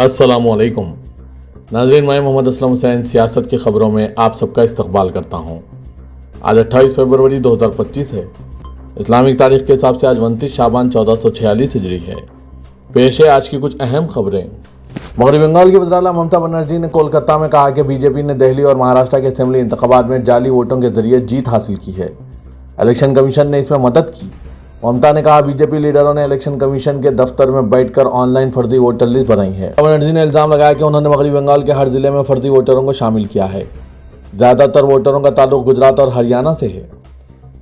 अस्सलामुअलैकुम नाज़रीन, मैं मोहम्मद असलम हुसैन सियासत की ख़बरों में आप सबका इस्तकबाल करता हूँ। आज 28 फरवरी 2025 है। इस्लामिक तारीख के हिसाब से आज 29 शाबान 1446 हिजरी है। पेश है आज की कुछ अहम खबरें। मगरबी बंगाल की वज़ीर-ए-आला ममता बनर्जी ने कोलकाता में कहा कि बीजेपी ने दिल्ली और महाराष्ट्र के असेंबली इंतखाबात में जाली वोटों के जरिए जीत हासिल की है। इलेक्शन कमीशन ने इसमें मदद की। ममता ने कहा बीजेपी लीडरों ने इलेक्शन कमीशन के दफ्तर में बैठकर ऑनलाइन फर्जी वोटर लिस्ट बनाई है। बनर्जी ने इल्जाम लगाया कि उन्होंने मगरबी बंगाल के हर जिले में फर्जी वोटरों को शामिल किया है। ज़्यादातर वोटरों का ताल्लुक गुजरात और हरियाणा से है।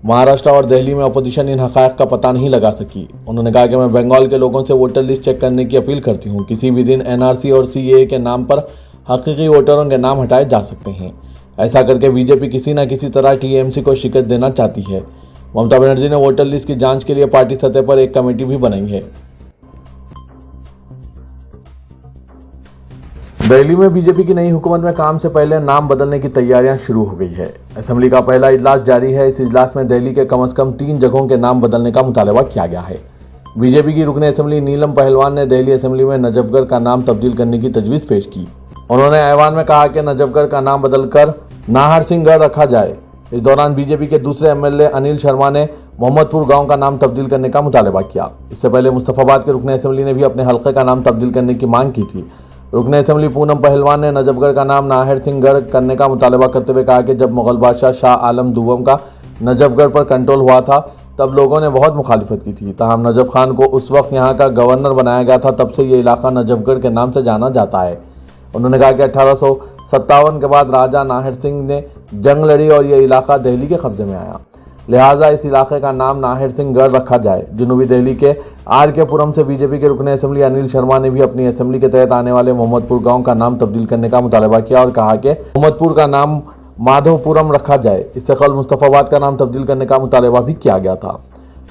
महाराष्ट्र और दिल्ली में अपोजिशन इन हक़ाइक़ का पता नहीं लगा सकी। उन्होंने कहा कि मैं बंगाल के लोगों से वोटर लिस्ट चेक करने की अपील करती हूँ। किसी भी दिन NRC और CAA के नाम पर हकीकी वोटरों के नाम हटाए जा सकते हैं। ऐसा करके बीजेपी किसी न किसी तरह TMC को शिकस्त देना चाहती है। ममता बनर्जी ने वोटर लिस्ट की जांच के लिए पार्टी सतह पर एक कमेटी भी बनाई है। दिल्ली में बीजेपी की नई हुकूमत में काम से पहले नाम बदलने की तैयारियां शुरू हो गई है। असेंबली का पहला इजलास जारी है। इस इजलास में दिल्ली के कम से कम 3 जगहों के नाम बदलने का मुतालबा किया गया है। बीजेपी की रुकने असेंबली नीलम पहलवान ने दिल्ली असेंबली में नजफगढ़ का नाम तब्दील करने की तजवीज़ पेश की। उन्होंने ऐवान में कहा कि नजफगढ़ का नाम बदलकर नाहर सिंह गढ़ रखा जाए। इस दौरान बीजेपी के दूसरे MLA अनिल शर्मा ने मोहम्मदपुर गांव का नाम तब्दील करने का मुतालबा किया। इससे पहले मुस्तफाबाद के रुकने असेंबली ने भी अपने हल्के का नाम तब्दील करने की मांग की थी। रुकने असेंबली पूनम पहलवान ने नजफगढ़ का नाम नाहर सिंह गढ़ करने का मुतालबा करते हुए कहा कि जब मुगल बादशाह शाह आलम दुवम का नजफगढ़ पर कंट्रोल हुआ था तब लोगों ने बहुत मुखालिफत की थी। तमाम नजफ खान को उस वक्त यहाँ का गवर्नर बनाया गया था। तब से ये इलाका नजफगढ़ के नाम से जाना जाता है। उन्होंने कहा कि 1857 के बाद राजा नाहर सिंह ने जंग लड़ी और ये इलाका दिल्ली के कब्जे में आया, लिहाजा इस इलाके का नाम नाहर सिंह गढ़ रखा जाए। जनूबी दिल्ली के RK पुरम से बीजेपी के रुकने असेंबली अनिल शर्मा ने भी अपनी असेंबली के तहत आने वाले मोहम्मदपुर गांव का नाम तब्दील करने का मुतालबा किया और कहा कि मोहम्मदपुर का नाम माधोपुरम रखा जाए। इससे कबल मुस्तफाबाद का नाम तब्दील करने का मुतालबा भी किया गया था।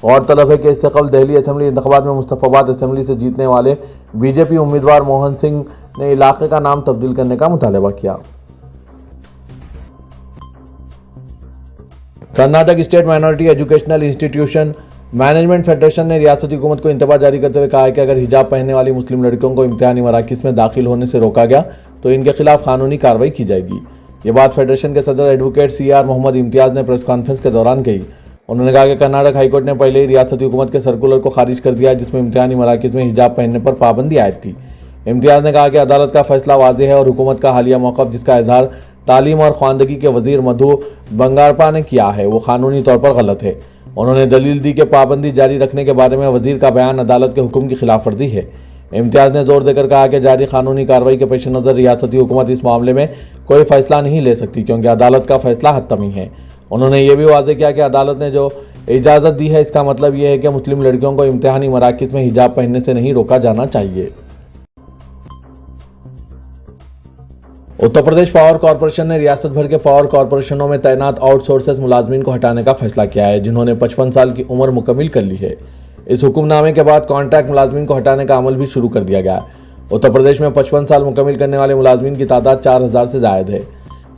गौरतलब है कि इससे कबल दिल्ली असेंबली इंतखाबात में मुस्तफाबाद असेंबली से जीतने वाले बीजेपी उम्मीदवार मोहन सिंह ने इलाके का नाम तब्दील करने का मुतालबा किया। Karnataka state minority educational institution management federation ने रियासती हुकूमत को इंतबा जारी करते हुए कहा है कि अगर हिजाब पहनने वाली मुस्लिम लड़कियों को इम्तिहानी मराकिज़ में दाखिल होने से रोका गया तो इनके खिलाफ कानूनी कार्रवाई की जाएगी। ये बात फेडरेशन के सदर एडवोकेट CR मोहम्मद इम्तियाज़ ने प्रेस कॉन्फ्रेंस के दौरान कही। उन्होंने कहा कि कर्नाटक हाईकोर्ट ने पहले ही रियासती हुकूमत के सर्कुलर को खारिज कर दिया है जिसमें इम्तिहानी मराकिज़ में हिजाब पहनने पर पाबंदी आयद थी। इम्तियाज़ ने कहा कि अदालत का फैसला वाज़ेह है और हुकूमत का हालिया मौक़िफ़ जिसका इजहार तालीम और ख़वानदगी के वज़ीर मधु बंगारपा ने किया है वो कानूनी तौर पर गलत है। उन्होंने दलील दी कि पाबंदी जारी रखने के बारे में वज़ीर का बयान अदालत के हुक्म की खिलाफ वर्जी है। इम्तियाज़ ने जोर देकर कहा कि जारी कानूनी कार्रवाई के पेश नज़र रियासती हुकूमत इस मामले में कोई फ़ैसला नहीं ले सकती क्योंकि अदालत का फ़ैसला हतमी है। उन्होंने ये भी वाज़ेह किया कि अदालत ने जो इजाज़त दी है इसका मतलब यह है कि मुस्लिम लड़कियों को इम्तिहानी मराकिज़ में हिजाब पहनने से नहीं रोका जाना चाहिए। उत्तर प्रदेश पावर कॉरपोरेशन ने रियासत भर के पावर कॉरपोरेशनों में तैनात आउटसोर्सेस मुलाजमीन को हटाने का फैसला किया है जिन्होंने 55 साल की उम्र मुकम्मिल कर ली है। इस हुक्मनामे के बाद कॉन्ट्रैक्ट मुलाजमीन को हटाने का अमल भी शुरू कर दिया गया है। उत्तर प्रदेश में 55 साल मुकम्मिल करने वाले मुलाजमीन की तादाद 4000 से ज़ायद है।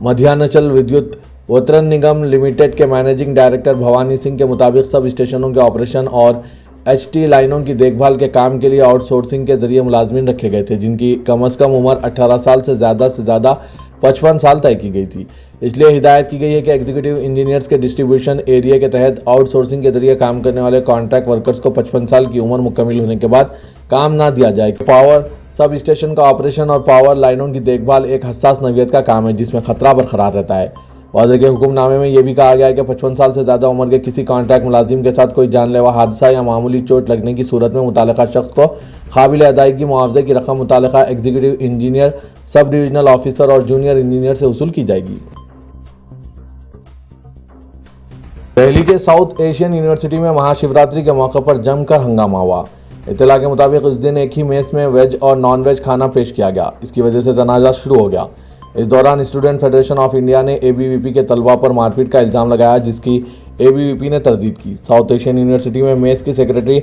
मध्यांचल विद्युत वितरण निगम लिमिटेड के मैनेजिंग डायरेक्टर भवानी सिंह के मुताबिक सब स्टेशनों के ऑपरेशन और HT लाइनों की देखभाल के काम के लिए आउटसोर्सिंग के जरिए मुलाजमीन रखे गए थे जिनकी कम अज़ कम उम्र 18 साल से ज़्यादा 55 साल तय की गई थी। इसलिए हिदायत की गई है कि एग्जीक्यूटिव इंजीनियर्स के डिस्ट्रीब्यूशन एरिया के तहत आउटसोर्सिंग के जरिए काम करने वाले कॉन्ट्रैक्ट वर्कर्स को 55 साल की उम्र मुकम्मिल होने के बाद काम ना दिया जाए। पावर सब स्टेशन का ऑपरेशन और पावर लाइनों की देखभाल एक हसास नौइयत का काम है जिसमें खतरा बरकरार रहता है। वाज़ेह के हुक्मनामे में यह भी कहा गया है कि 55 साल से ज़्यादा उम्र के किसी कॉन्ट्रैक्ट मुलाजिम के साथ कोई जानलेवा हादसा या मामूली चोट लगने की सूरत में मुतालिका शख्स को काबिल अदायगी मुआवजे की रकम मुतालिका executive engineer, sub divisional officer और जूनियर इंजीनियर से वसूल की जाएगी। दिल्ली के साउथ एशियन यूनिवर्सिटी में महाशिवरात्रि के मौके पर जमकर हंगामा हुआ। इत्तला के मुताबिक इस दिन एक ही मेस में वेज और नॉन वेज खाना पेश किया गया। इसकी वजह से तनाज़ा शुरू हो गया। इस दौरान स्टूडेंट फेडरेशन ऑफ इंडिया ने ABVP के तलबा पर मारपीट का इल्ज़ाम लगाया जिसकी ABVP ने तरदीद की। साउथ एशियन यूनिवर्सिटी में मेस की सेक्रेटरी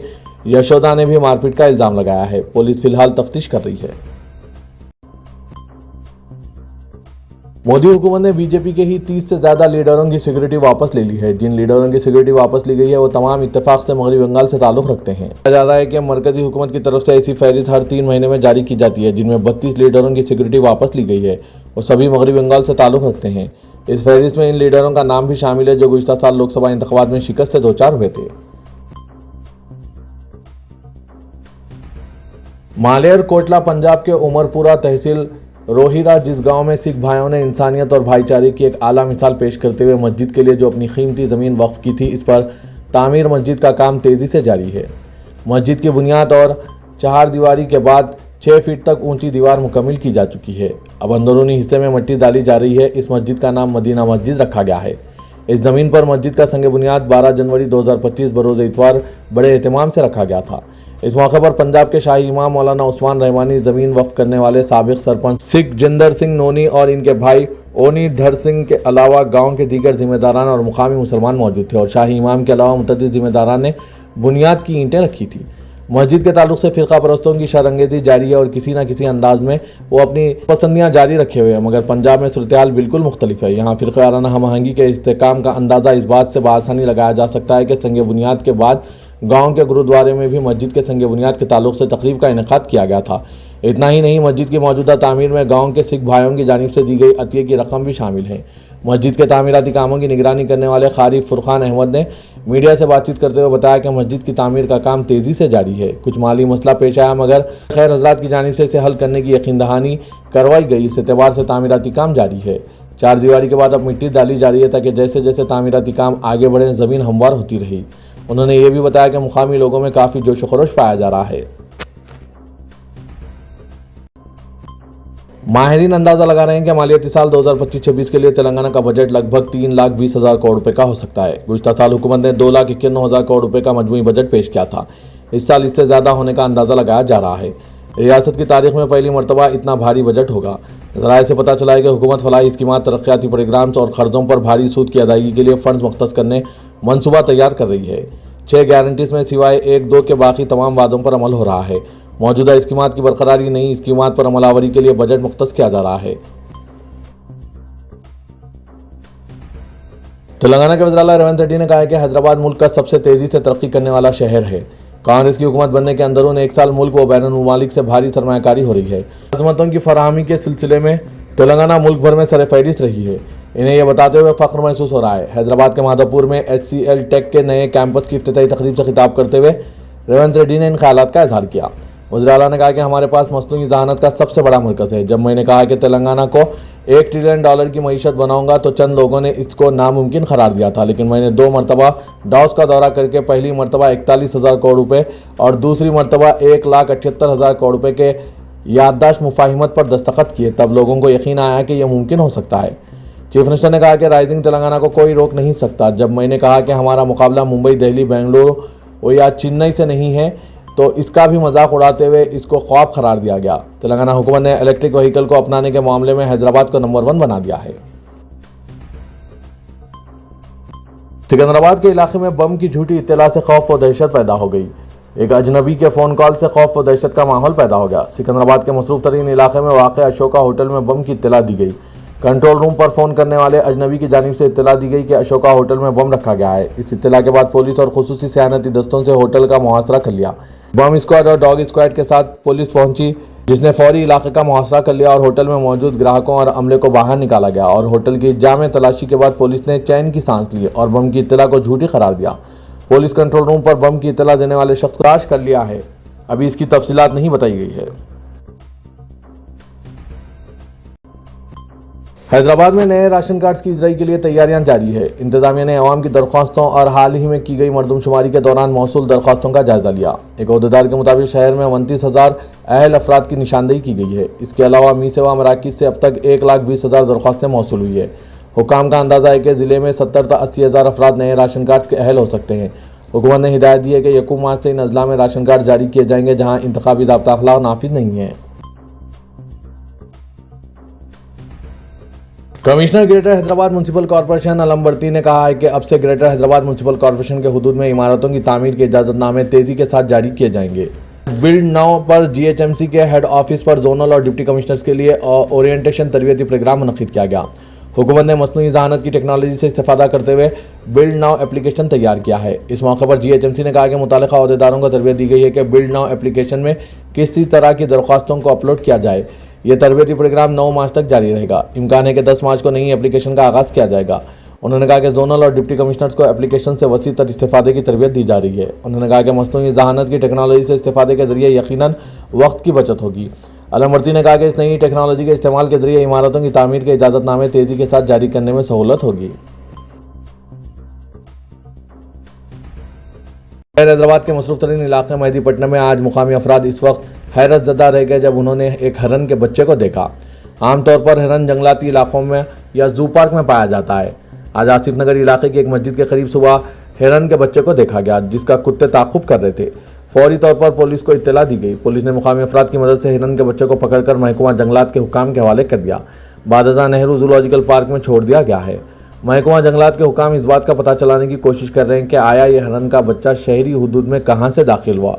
यशोदा ने भी मारपीट का इल्ज़ाम लगाया है। पुलिस फिलहाल तफ्तीश कर रही है। मोदी हुकूमत ने बीजेपी के ही 30 से ज्यादा लीडरों की सिक्योरिटी वापस ले ली है। जिन लीडरों की सिक्योरिटी वापस ली गई है वो तमाम इत्तेफाक से मगरबी बंगाल से ताल्लुक रखते हैं। कहा जा रहा है कि मरकजी हुकूमत की तरफ से ऐसी फहरिस्त हर 3 महीने में जारी की जाती है जिनमें 32 लीडरों की सिक्योरिटी वापस ली गई है और सभी मगरबी बंगाल से ताल्लुक रखते हैं। इस फहरिस्त में इन लीडरों का नाम भी शामिल है जो गुज़िश्ता साल लोकसभा इंतखाबात में शिकस्त से दो-चार हुए थे। मालेर कोटला पंजाब के उमरपुरा तहसील रोहिरा जिस गांव में सिख भाइयों ने इंसानियत और भाईचारे की एक आला मिसाल पेश करते हुए मस्जिद के लिए जो अपनी कीमती ज़मीन वक्फ की थी, इस पर तामीर मस्जिद का काम तेज़ी से जारी है। मस्जिद की बुनियाद और 4 दीवारी के बाद 6 फीट तक ऊंची दीवार मुकम्मल की जा चुकी है। अब अंदरूनी हिस्से में मिट्टी डाली जा रही है। इस मस्जिद का नाम मदीना मस्जिद रखा गया है। इस ज़मीन पर मस्जिद का संग बुनियाद 12 जनवरी 2025 बरोज़ इतवार बड़े एहतमाम से रखा गया था। इस मौके पर पंजाब के शाही इमाम मौलाना उस्मान रहमानी, ज़मीन वक्फ करने वाले साबिक सरपंच सिख जिंदर सिंह नोनी और इनके भाई ओनी धर सिंह के अलावा गांव के दीगर जिम्मेदारान और मुकामी मुसलमान मौजूद थे और शाही इमाम के अलावा मुतअद्दिद जिम्मेदारान ने बुनियाद की ईंटें रखी थी। मस्जिद के ताल्लुक से फ़िरका परस्तों की शरंगेज़ी जारी है और किसी न किसी अंदाज में वो अपनी पसंदियाँ जारी रखे हुए हैं, मगर पंजाब में सूरत हाल बिल्कुल मुख्तलिफ है। यहाँ फ़िरक़ाराना हम आहंगी के इस्तेहकाम का अंदाज़ा इस बात से बआसानी लगाया जा सकता है कि संग बुनियाद के बाद गांव के गुरुद्वारे में भी मस्जिद के संग बुनियाद के ताल्लुक से तकरीब का इनेकाद किया गया था। इतना ही नहीं, मस्जिद की मौजूदा तामीर में गांव के सिख भाइयों की जानिब से दी गई अतिये की रकम भी शामिल है। मस्जिद के तामीराती कामों की निगरानी करने वाले कारी फुरकान अहमद ने मीडिया से बातचीत करते हुए बताया कि मस्जिद की तामीर का काम तेज़ी से जारी है। कुछ माली मसला पेश आया मगर खैर हजरात की जानिब से इसे हल करने की यकीन दहानी करवाई गई। इस एतबार से तामीराती काम जारी है। 4 दीवारी के बाद अब मिट्टी डाली जा रही है ताकि जैसे जैसे तामीराती काम आगे बढ़े ज़मीन हमवार होती रही। उन्होंने ये भी बताया कि मुकामी लोगों में काफ़ी जोश खरोश पाया जा रहा है। माहिरीन अंदाजा लगा रहे हैं कि मालियाती साल 2025-26 के लिए तेलंगाना का बजट लगभग 3,20,000 करोड़ रुपए का हो सकता है। गुज़िश्ता साल हुकूमत ने 2,91,000 करोड़ रुपए का मजमूई बजट पेश किया था। इस साल इससे ज़्यादा होने का अंदाज़ा लगाया जा रहा है। रियासत की तारीख में पहली मरतबा इतना भारी बजट होगा। ज़राए से पता चला है कि हुकूमत फलाही स्कीमात, तरक्याती प्रोग्राम्स और कर्ज़ों पर भारी सूद की अदायगी के लिए फ़ंड मुख्तस करने मनसूबा तैयार कर रही है। 6 गारंटीज में सिवाय 1-2 के बाकी तमाम वादों पर अमल हो रहा है। मौजूदा स्कीमात की बरकरारी, नई स्कीमात पर अमलावरी के लिए बजट मुख्तस किया जा रहा है। तेलंगाना के वज़ीर आला रेवंत रेड्डी ने कहा है कि हैदराबाद मुल्क का सबसे तेज़ी से तरक्की करने वाला शहर है। कांग्रेस की हुकूमत बनने के अंदरून 1 साल मुल्क व बैनुल मुमालिक से भारी सरमायाकारी हो रही है। अज़मतों की फराहमी के सिलसिले में तेलंगाना मुल्क भर में सरफहरिस्त रही है। इन्हें यह बताते हुए फ़ख्र महसूस हो रहा है। हैदराबाद के माधवपुर में HCL टेक के नए कैंपस की इफ्तिताही तकरीब से खिताब करते हुए रेवंत रेड्डी ने इन ख्यालात का इजहार किया। वज़ीर आला ने कहा कि हमारे पास मसनूई ज़हानत का सबसे बड़ा मरकज़ है। जब मैंने कहा कि तेलंगाना को $1 ट्रिलियन की मईशत बनाऊंगा तो चंद लोगों ने इसको नामुमकिन करार दिया था, लेकिन मैंने 2 मरतबा डॉस का दौरा करके पहली मरतबा 41,000 करोड़ रुपये और दूसरी मरतबा 1,78,000 करोड़ रुपये के याददाश्त मुफाहिमत पर दस्तखत किए। तब लोगों को यकीन आया कि यह मुमकिन हो सकता है। चीफ मिनिस्टर ने कहा कि राइजिंग तेलंगाना को कोई रोक नहीं सकता। जब मैंने कहा कि हमारा मुकाबला मुंबई, दिल्ली, बेंगलुरु या चेन्नई से नहीं है तो इसका भी मजाक उड़ाते हुए इसको ख्वाब करार दिया गया। तेलंगाना हुकूमत ने इलेक्ट्रिक व्हीकल को अपनाने के मामले में हैदराबाद को नंबर 1 बना दिया है। सिकंदराबाद के इलाके में बम की झूठी इत्तला से खौफ व दहशत पैदा हो गई। एक अजनबी के फ़ोन कॉल से खौफ व दहशत का माहौल पैदा हो गया। सिकंदराबाद के मसरूफ तरीन इलाके में वाक़ अशोका होटल में बम की इत्तला दी गई। कंट्रोल रूम पर फ़ोन करने वाले अजनबी की जानिब से इत्तला दी गई कि अशोका होटल में बम रखा गया है। इस इत्तला के बाद पुलिस और खुसूसी सयानती दस्तों से होटल का मुहासरा कर लिया। बम स्क्वाड और डॉग स्क्वाड के साथ पुलिस पहुंची, जिसने फौरी इलाके का मुहासरा कर लिया और होटल में मौजूद ग्राहकों और अमले को बाहर निकाला गया। और होटल की जामे तलाशी के बाद पुलिस ने चैन की सांस ली और बम की इत्तला को झूठी करार दिया। पुलिस कंट्रोल रूम पर बम की इत्तला देने वाले शख्स को तलाश कर लिया है। अभी इसकी तफसीलात नहीं बताई गई है। हैदराबाद में नए राशन कार्ड की इजराई के लिए तैयारियां जारी है। इंतजामिया ने अवाम की दरख्वास्तों और हाल ही में की गई मरदमशुमारी के दौरान मौसूल दरख्वास्तों का जायजा लिया। एक अहदेदार के मुताबिक शहर में 29,000 अहल अफराद की निशानदेही की गई है। इसके अलावा मी सेवा मराकिज से अब तक 1,20,000 दरख्वास्तें मौसूल हुई है। हुकाम का अंदाजा है कि ज़िले में 70 से 80,000 अफराद नए राशन कार्ड के अहल हो सकते हैं। हुकूमत ने हिदायत दी है कि 1 मार्च से इन अजला में राशन कार्ड जारी किए जाएंगे जहाँ इंतखाबी ज़ाब्ता अखलाक नाफिज नहीं है। Commissioner greater Hyderabad municipal corporation अलमबर्ती ने कहा है कि अब से ग्रेटर हैदराबाद म्यूनसिपल कॉर्पोरेशन के हुदूद में इमारतों की तामीर के इजाज़तनामे तेज़ी के साथ जारी किए जाएंगे। बिल्ड नाउ पर जीएचएमसी के हेड ऑफिस पर जोनल और डिप्टी कमिश्नर्स के लिए ओरिएंटेशन तरबियती प्रोग्राम मुनक्किद किया गया। हुकूमत ने मसनूई ज़हानत की टेक्नोलॉजी से इस्तेफादा करते हुए बिल्ड नाउ एप्लीकेशन तैयार किया है। इस मौके पर जीएचएमसी ने कहा कि मुतालिका अहदेदारों को तरबियत दी गई है कि बिल्ड नाउ एप्लीकेशन में किसी तरह की दरख्वास्तों को अपलोड किया जाए। यह तरबियती प्रोग्राम 9 मार्च तक जारी रहेगा। इम्कान है कि 10 मार्च को नई एप्लीकेशन का आगाज़ किया जाएगा। उन्होंने कहा कि जोनल और डिप्टी कमिश्नर्स को एप्लीकेशन से वसी तर इस्तेफादे की तरबियत दी जा रही है। उन्होंने कहा कि मसनूई ज़हानत की टेक्नोलॉजी से इस्तेफादे के जरिए यकीनन वक्त की बचत होगी। अलमवर्ती ने कहा कि इस नई टेक्नोलॉजी के इस्तेमाल के जरिए इमारतों की तामीर के इजाज़तनामे तेज़ी के साथ जारी करने में सहूलत होगी। हैदराबाद के मसरूफ़ तरीन इलाके मेहदीपट्टनम में आज मुकामी अफराद इस वक्त हैरत ज़दा रह गए जब उन्होंने एक हिरन के बच्चे को देखा। आमतौर पर हिरन जंगलाती इलाकों में या जू पार्क में पाया जाता है। आज आसिफ नगर इलाके की एक मस्जिद के करीब सुबह हिरन के बच्चे को देखा गया जिसका कुत्ते ताक़ुब कर रहे थे। फौरी तौर पर पुलिस को इत्तला दी गई। पुलिस ने मुकामी अफराद की मदद से हिरन के बच्चे को पकड़कर महकमा जंगलात के हुकाम के हवाले कर दिया। बादजा नेहरू जूलॉजिकल पार्क में छोड़ दिया गया है। महकमा जंगलात के हुकाम इस बात का पता चलाने की कोशिश कर रहे हैं कि आया ये हिरन का बच्चा शहरी हुदूद में कहां से दाखिल हुआ।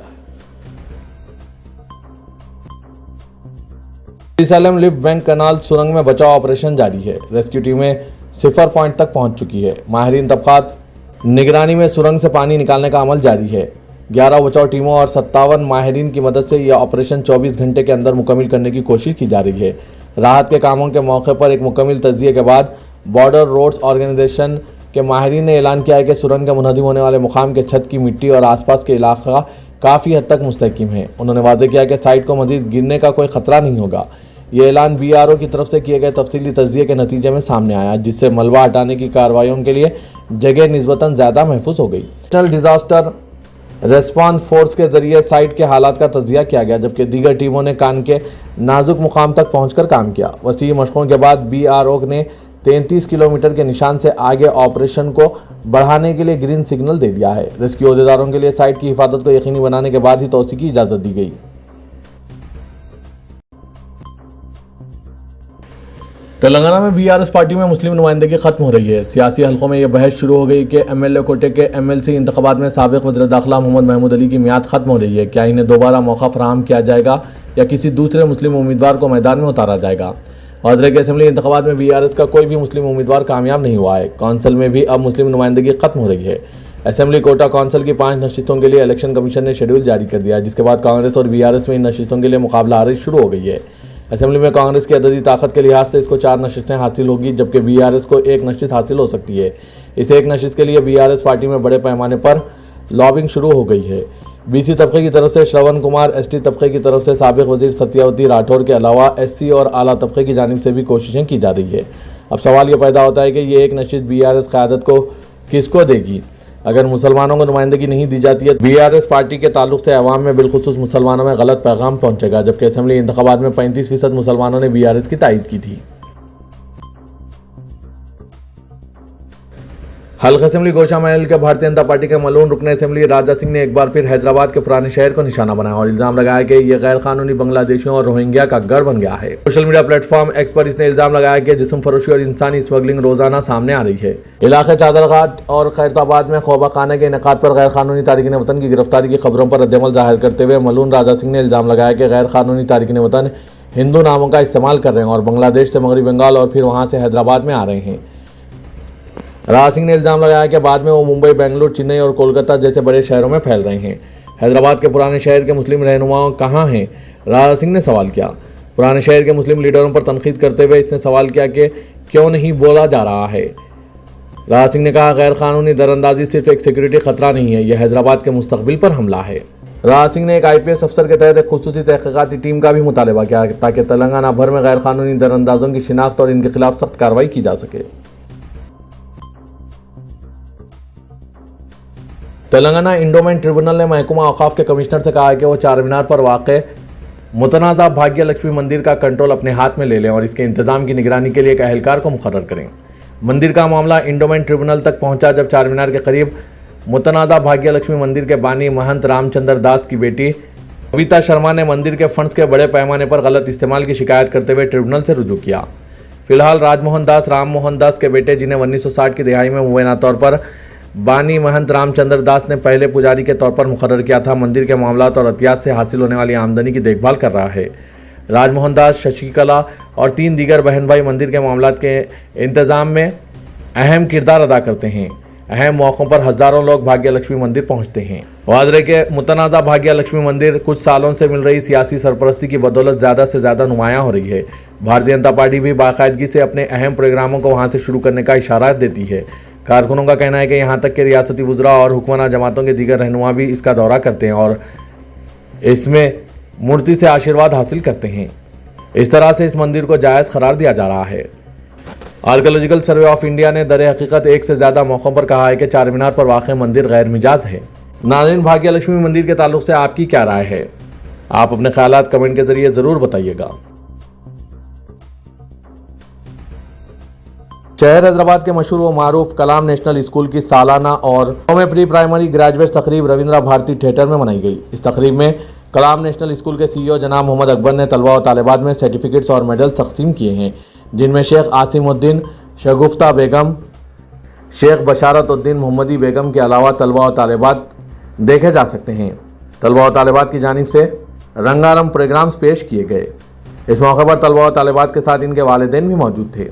जेरूसलम लिफ्ट बैंक कनाल सुरंग में बचाव ऑपरेशन जारी है। रेस्क्यू टीमें 0 पॉइंट तक पहुंच चुकी है। माहिरीन तबकात निगरानी में सुरंग से पानी निकालने का अमल जारी है। 11 बचाव टीमों और 57 माहिरीन की मदद से यह ऑपरेशन 24 घंटे के अंदर मुकम्मल करने की कोशिश की जा रही है। राहत के कामों के मौके पर एक मुकम्मल तज्जिए के बाद बॉर्डर रोड्स ऑर्गेनाइजेशन के माहिरीन ने ऐलान किया है कि सुरंग के मुनहदिम होने वाले मुकाम के छत की मिट्टी और आसपास के इलाका काफ़ी हद तक मुस्तहकम है। उन्होंने वादे किया कि साइट को मजीद गिरने का कोई खतरा नहीं होगा। ये ऐलान BRO की तरफ से किए गए तफसीली तज्जिए के नतीजे में सामने आया जिससे मलबा हटाने की कार्रवाइयों के लिए जगह निस्बतन ज़्यादा महफूज हो गई। नेशनल डिजास्टर रेस्पॉन्स फोर्स के जरिए साइट के हालात का तज्जिया किया गया जबकि दीगर टीमों ने कान के नाजुक मुकाम तक पहुंचकर काम किया। वसी मशकों के बाद BRO ने 33 किलोमीटर के निशान से आगे ऑपरेशन को बढ़ाने के लिए ग्रीन सिग्नल दे दिया है। रेस्क्यू अहदेदारों के लिए साइट की हिफाजत को यकीनी बनाने के बाद ही तोसी की इजाज़त दी गई। तेलंगाना में BRS पार्टी में मुस्लिम नुमाइंदगी खत्म हो रही है। सियासी हलकों में यह बहस शुरू हो गई कि MLA कोटे के MLC इंतखाबात में साबिक वज़ीर दाखिला मोहम्मद महमूद अली की मियाद खत्म हो रही है। क्या इन्हें दोबारा मौका फराहम किया जाएगा या किसी दूसरे मुस्लिम उम्मीदवार को मैदान में उतारा जाएगा। हज़रत के असम्बली इंतखाबात में BRS का कोई भी मुस्लिम उम्मीदवार कामयाब नहीं हुआ है। कौंसिल में भी अब मुस्लिम नुमाइंदगी खत्म हो रही है। असम्बली कोटा कौंसिल की 5 नशिस्तों के लिए इलेक्शन कमीशन ने शेड्यूल जारी कर दिया जिसके बाद कांग्रेस और BRS में इन नशिस्तों के लिए मुकाबला आरिज शुरू हो गई है। असेंबली में कांग्रेस की अददी ताकत के लिहाज से इसको 4 नशिस्तें हासिल होगी जबकि BRS को 1 नशिस्त हासिल हो सकती है। इस 1 नशिस्त के लिए BRS पार्टी में बड़े पैमाने पर लॉबिंग शुरू हो गई है। BC तबके की तरफ से श्रवण कुमार, ST तबके की तरफ से साबिक वजीर सत्यावती राठौर के अलावा SC और आला तबके की जानिब से भी कोशिशें की जा रही है। अब सवाल ये पैदा होता है कि ये 1 नशिस्त BRS क़यादत को किसको देगी। अगर मुसलमानों को नुमाइंदगी नहीं दी जाती है BRS पार्टी के ताल्लुक से अवाम में बिलखुसूस मुसलमानों में गलत पैगाम पहुंचेगा जबकि असेंबली इंतखाबात में 35% मुसलमानों ने BRS की तायद की थी। हल्का असेंबली गोशा महल के भारतीय जनता पार्टी के मलून रुकन असेंबली राजा सिंह ने एक बार फिर हैदराबाद के पुराने शहर को निशाना बनाया और इल्जाम लगाया कि यह गैर कानूनी बांग्लादेशियों और रोहिंग्या का गढ़ बन गया है। सोशल मीडिया प्लेटफॉर्म एक्स पर इसने इल्जाम लगाया कि जिस्म फरोशी और इंसानी स्मगलिंग रोजाना सामने आ रही है। इलाके चादरघाट और खैरताबाद में खौबा खाने के इनेकाद पर गैर कानूनी तारिकीन वतन की गिरफ्तारी की खबरों पर रद्दमल जाहिर करते हुए मलून राजा सिंह ने इल्जाम लगाया कि गैर कानूनी तारिकीन वतन हिंदू नामों का इस्तेमाल कर रहे हैं और बांग्लादेश से मगरबी बंगाल और फिर वहाँ से हैदराबाद में आ रहे हैं। राजा सिंह ने इल्जाम लगाया कि बाद में वो मुंबई, बेंगलुरु, चेन्नई और कोलकाता जैसे बड़े शहरों में फैल रहे हैं। हैदराबाद के पुराने शहर के मुस्लिम रहनुमाओं कहाँ हैं, राजा सिंह ने सवाल किया। पुराने शहर के मुस्लिम लीडरों पर तनकीद करते हुए इसने सवाल किया कि क्यों नहीं बोला जा रहा है। राजा सिंह ने कहा गैर कानूनी दरअंदाजी सिर्फ एक सिक्योरिटी खतरा नहीं है, यह हैदराबाद के मुस्तकबिल पर हमला है। राजा सिंह ने एक IPS अफसर के तहत एक खुसूसी तहकीकाती टीम का भी मुतालबा किया ताकि तेलंगाना भर में गैर कानूनी दरअंदाजों की शिनाख्त और इनके खिलाफ सख्त कार्रवाई की जा सके। तेलंगाना इंडोमेंट ट्रिब्यूनल ने महकमा औकाफ के कमिश्नर से कहा है कि वो चार मीनार पर वाक़ मुतनाज़ा भाग्य लक्ष्मी मंदिर का कंट्रोल अपने हाथ में ले लें और इसके इंतजाम की निगरानी के लिए एक अहलकार को मुकर्रर करें। मंदिर का मामला इंडोमेंट ट्रिब्यूनल तक पहुंचा जब चार मीनार के करीब मुतनाज़ा भाग्य लक्ष्मी मंदिर के बानी महंत रामचंद्र दास की बेटी कविता शर्मा ने मंदिर के फंड्स के बड़े पैमाने पर गलत इस्तेमाल की शिकायत करते हुए ट्रिब्यूनल से रुजू किया। फिलहाल राजमोहन दास राम मोहन दास के बेटे जिन्हें 1960 की दिहाई में मुबैना तौर पर बानी महंत रामचंद्र दास ने पहले पुजारी के तौर पर मुकर्रर किया था। मंदिर के मामलात और अतियात से हासिल होने वाली आमदनी की देखभाल कर रहा है। राजमोहन दास, शशिकला और 3 दीगर बहन भाई मंदिर के मामलात के इंतजाम में अहम किरदार अदा करते हैं। अहम मौक़ों पर हज़ारों लोग भाग्य लक्ष्मी मंदिर पहुंचते हैं। वादरे के मुतनाज़ा भाग्य लक्ष्मी मंदिर कुछ सालों से मिल रही सियासी सरपरस्ती की बदौलत ज़्यादा से ज़्यादा नुमायाँ हो रही है। भारतीय जनता पार्टी भी बाकायदगी से अपने अहम प्रोग्रामों को वहां से शुरू करने का इशारा देती है। कारकुनों का कहना है कि यहाँ तक कि रियासती वुज़रा और हुक्मरान जमातों के दीगर रहनुमा भी इसका दौरा करते हैं और इसमें मूर्ति से आशीर्वाद हासिल करते हैं। इस तरह से इस मंदिर को जायज़ करार दिया जा रहा है। आर्कियोलॉजिकल सर्वे ऑफ इंडिया ने दर हकीकत 1 से ज़्यादा मौक़ों पर कहा है कि चार मीनार पर वाक़ मंदिर गैर मिजाज है। नाज़रीन, भाग्य लक्ष्मी मंदिर के ताल्लुक से आपकी क्या राय है? आप अपने ख्यालात कमेंट के जरिए ज़रूर बताइएगा। शहर हैदराबाद के मशहूर व मारूफ कलाम नेशनल स्कूल की सालाना और प्री प्राइमरी ग्रेजुएट तकरीब रविंद्र भारती थिएटर में मनाई गई। इस तकरीब में कलाम नेशनल स्कूल के CEO जनाब मोहम्मद अकबर ने तलबा और तालिबात में सर्टिफिकेट्स और मेडल तकसीम किए हैं, जिनमें शेख आसिमुद्दीन, शगुफ्ता बेगम, शेख बशारतुद्दीन मोहम्मदी बेगम के अलावा तलबा और तालिबात देखे जा सकते हैं। तलबा और तालिबात की जानिब से रंगारंग प्रोग्राम्स पेश किए गए। इस मौके पर तलबा और तालिबात के साथ इनके वालिदैन भी मौजूद थे।